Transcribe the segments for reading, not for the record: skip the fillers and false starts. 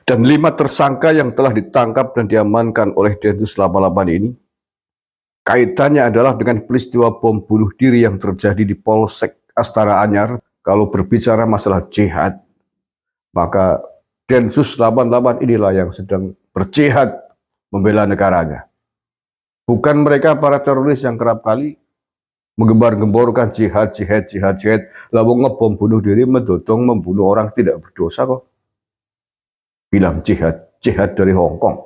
Dan 5 tersangka yang telah ditangkap dan diamankan oleh Densus 88 ini, kaitannya adalah dengan peristiwa bom bunuh diri yang terjadi di Polsek Astana Anyar. Kalau berbicara masalah jihad, maka Densus 88 inilah yang sedang berjihad membela negaranya. Bukan mereka para teroris yang kerap kali menggembar-gemborkan jihad. Lalu ngebom bunuh diri, mendodong, membunuh orang tidak berdosa kok. Bilang jihad dari Hong Kong.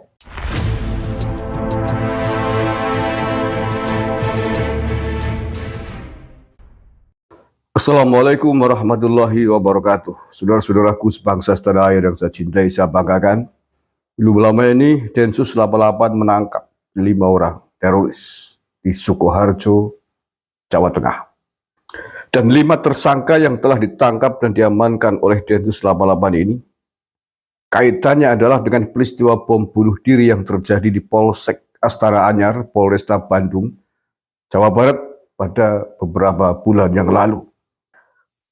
Assalamualaikum warahmatullahi wabarakatuh. Saudara-saudaraku sebangsa setanah air yang saya cintai, saya banggakan. Belum lama ini Densus 88 menangkap 5 orang teroris di Sukoharjo, Jawa Tengah. Dan 5 tersangka yang telah ditangkap dan diamankan oleh Densus 88 ini, kaitannya adalah dengan peristiwa bom bunuh diri yang terjadi di Polsek Astana Anyar, Polresta Bandung, Jawa Barat pada beberapa bulan yang lalu.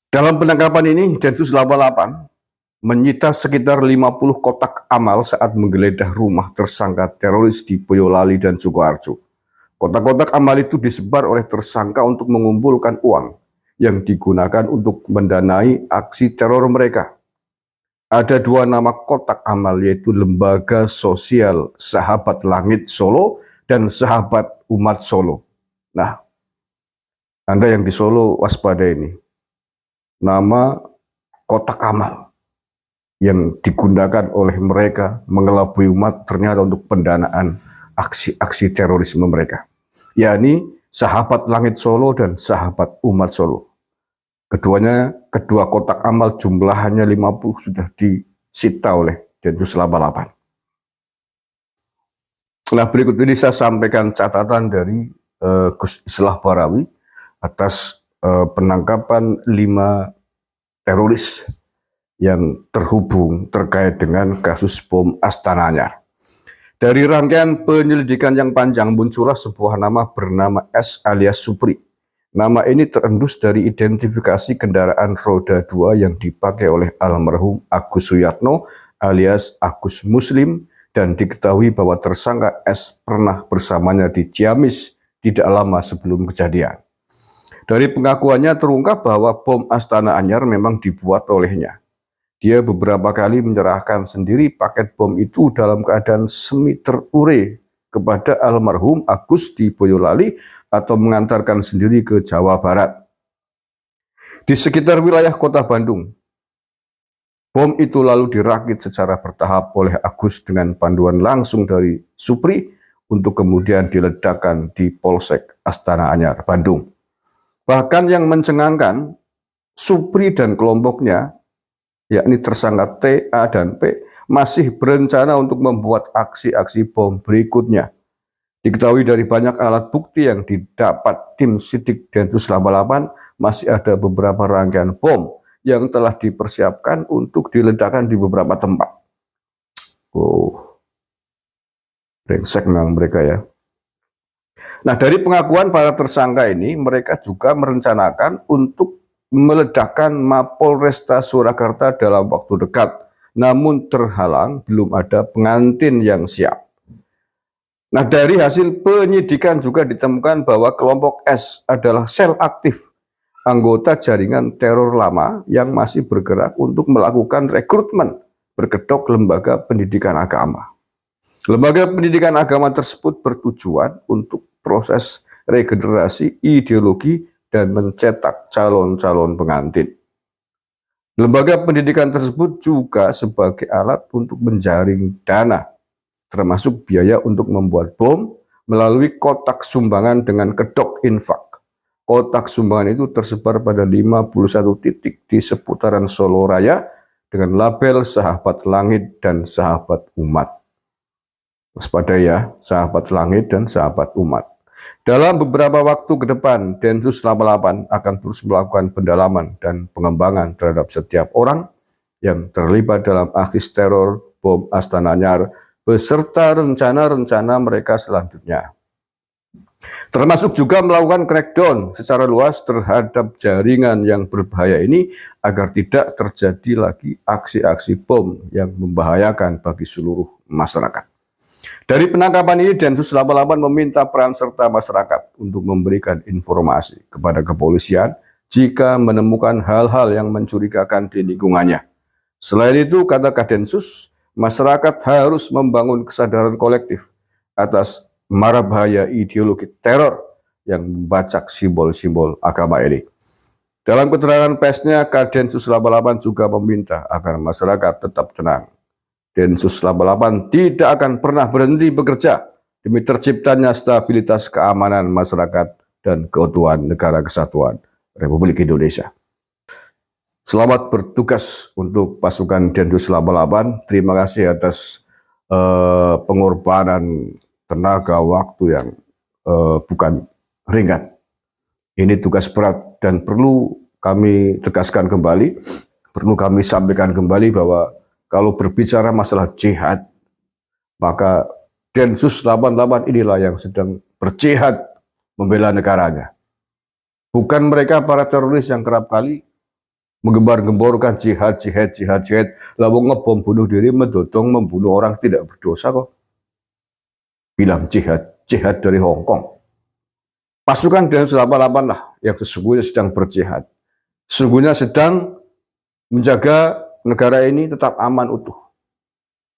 Dalam penangkapan ini, Densus 88 menyita sekitar 50 kotak amal saat menggeledah rumah tersangka teroris di Boyolali dan Sukoharjo. Kotak-kotak amal itu disebar oleh tersangka untuk mengumpulkan uang yang digunakan untuk mendanai aksi teror mereka. Ada 2 nama kotak amal, yaitu Lembaga Sosial Sahabat Langit Solo dan Sahabat Umat Solo. Nah, Anda yang di Solo waspada ini. Nama kotak amal yang digunakan oleh mereka mengelabui umat ternyata untuk pendanaan aksi-aksi terorisme mereka, yakni Sahabat Langit Solo dan Sahabat Umat Solo. Kedua kotak amal jumlahnya 50 sudah disita oleh Densus 88. Nah, berikut ini saya sampaikan catatan dari Gus Islah Barawi atas penangkapan 5 teroris yang terhubung terkait dengan kasus bom Astana Anyar. Dari rangkaian penyelidikan yang panjang muncullah sebuah nama bernama S alias Supri. Nama ini terendus dari identifikasi kendaraan roda 2 yang dipakai oleh almarhum Agus Suyatno alias Agus Muslim, dan diketahui bahwa tersangka S pernah bersamanya di Ciamis tidak lama sebelum kejadian. Dari pengakuannya terungkap bahwa bom Astana Anyar memang dibuat olehnya. Dia beberapa kali menyerahkan sendiri paket bom itu dalam keadaan semi terure kepada almarhum Agus di Boyolali atau mengantarkan sendiri ke Jawa Barat. Di sekitar wilayah kota Bandung, bom itu lalu dirakit secara bertahap oleh Agus dengan panduan langsung dari Supri untuk kemudian diledakkan di Polsek Astana Anyar, Bandung. Bahkan yang mencengangkan, Supri dan kelompoknya, yakni tersangka T, A, dan P, masih berencana untuk membuat aksi-aksi bom berikutnya. Diketahui dari banyak alat bukti yang didapat tim sidik Densus 88, masih ada beberapa rangkaian bom yang telah dipersiapkan untuk diledakkan di beberapa tempat. Brengsek memang mereka ya. Nah, dari pengakuan para tersangka ini, mereka juga merencanakan untuk meledakkan Mapolresta Surakarta dalam waktu dekat, namun terhalang belum ada pengantin yang siap. Nah, dari hasil penyidikan juga ditemukan bahwa kelompok S adalah sel aktif, anggota jaringan teror lama yang masih bergerak untuk melakukan rekrutmen berkedok lembaga pendidikan agama. Lembaga pendidikan agama tersebut bertujuan untuk proses regenerasi ideologi dan mencetak calon-calon pengantin. Lembaga pendidikan tersebut juga sebagai alat untuk menjaring dana, termasuk biaya untuk membuat bom melalui kotak sumbangan dengan kedok infak. Kotak sumbangan itu tersebar pada 51 titik di seputaran Solo Raya dengan label Sahabat Langit dan Sahabat Umat. Waspada ya, Sahabat Langit dan Sahabat Umat. Dalam beberapa waktu ke depan, Densus 88 akan terus melakukan pendalaman dan pengembangan terhadap setiap orang yang terlibat dalam aksi teror bom Astana Anyar beserta rencana-rencana mereka selanjutnya. Termasuk juga melakukan crackdown secara luas terhadap jaringan yang berbahaya ini agar tidak terjadi lagi aksi-aksi bom yang membahayakan bagi seluruh masyarakat. Dari penangkapan ini, Densus 88 meminta peran serta masyarakat untuk memberikan informasi kepada kepolisian jika menemukan hal-hal yang mencurigakan di lingkungannya. Selain itu, kata Kadensus, masyarakat harus membangun kesadaran kolektif atas mara bahaya ideologi teror yang membacak simbol-simbol agama ini. Dalam keterangan persnya, Kadensus 88 juga meminta agar masyarakat tetap tenang. Densus 88 tidak akan pernah berhenti bekerja demi terciptanya stabilitas keamanan masyarakat dan keutuhan negara kesatuan Republik Indonesia. Selamat bertugas untuk pasukan Densus 88. Terima kasih atas pengorbanan tenaga waktu yang bukan ringan. Ini tugas berat dan perlu kami tegaskan kembali, perlu kami sampaikan kembali bahwa kalau berbicara masalah jihad, maka Densus 88 inilah yang sedang berjihad membela negaranya. Bukan mereka para teroris yang kerap kali menggembar-gemborkan jihad. Lalu ngebom bunuh diri, mendodong, membunuh orang tidak berdosa kok. Bilang jihad dari Hong Kong. Pasukan Densus 88 lah yang sesungguhnya sedang berjihad. Sesungguhnya sedang menjaga negara ini tetap aman utuh.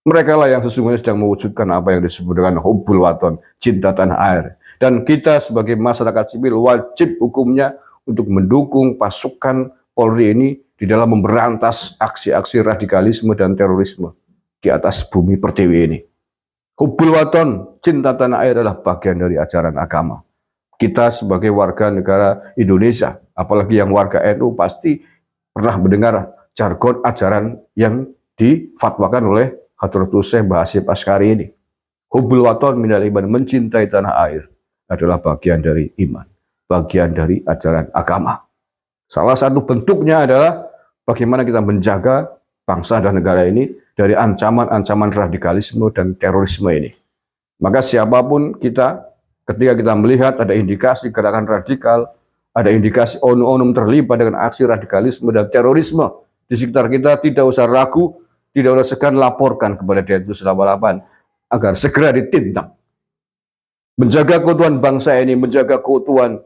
Mereka lah yang sesungguhnya sedang mewujudkan apa yang disebut dengan hubbul waton, cinta tanah air. Dan kita sebagai masyarakat sipil wajib hukumnya untuk mendukung pasukan Polri ini di dalam memberantas aksi-aksi radikalisme dan terorisme di atas bumi pertiwi ini. Hubbul waton, cinta tanah air adalah bagian dari ajaran agama. Kita sebagai warga negara Indonesia, apalagi yang warga NU, pasti pernah mendengar jargon ajaran yang difatwakan oleh Hadratus Syekh Mbah Hasyim Asy'ari ini. Hubbul waton minal iman, mencintai tanah air adalah bagian dari iman, bagian dari ajaran agama. Salah satu bentuknya adalah bagaimana kita menjaga bangsa dan negara ini dari ancaman-ancaman radikalisme dan terorisme ini. Maka siapapun kita, ketika kita melihat ada indikasi gerakan radikal, ada indikasi oknum-oknum terlibat dengan aksi radikalisme dan terorisme di sekitar kita, tidak usah ragu, tidak usah segan, laporkan kepada Densus 88 agar segera ditindak. Menjaga keutuhan bangsa ini, menjaga keutuhan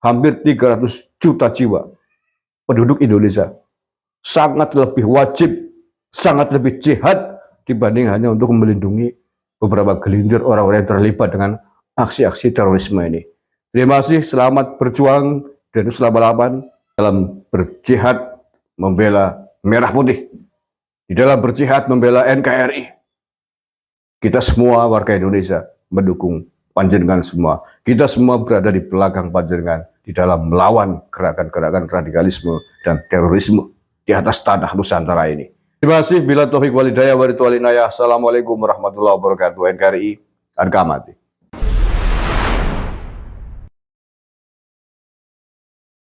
hampir 300 juta jiwa penduduk Indonesia, sangat lebih wajib, sangat lebih jihad dibanding hanya untuk melindungi beberapa gelintir orang-orang yang terlibat dengan aksi-aksi terorisme ini. Terima kasih, selamat berjuang Densus 88 dalam berjihad membela merah putih, di dalam berjihad membela NKRI. Kita semua warga Indonesia mendukung panjenengan semua. Kita semua berada di belakang panjenengan di dalam melawan gerakan-gerakan radikalisme dan terorisme di atas tanah Nusantara ini. Terima kasih. Bila taufiq walhidayah wa ridwan. Assalamualaikum warahmatullahi wabarakatuh. NKRI harga mati.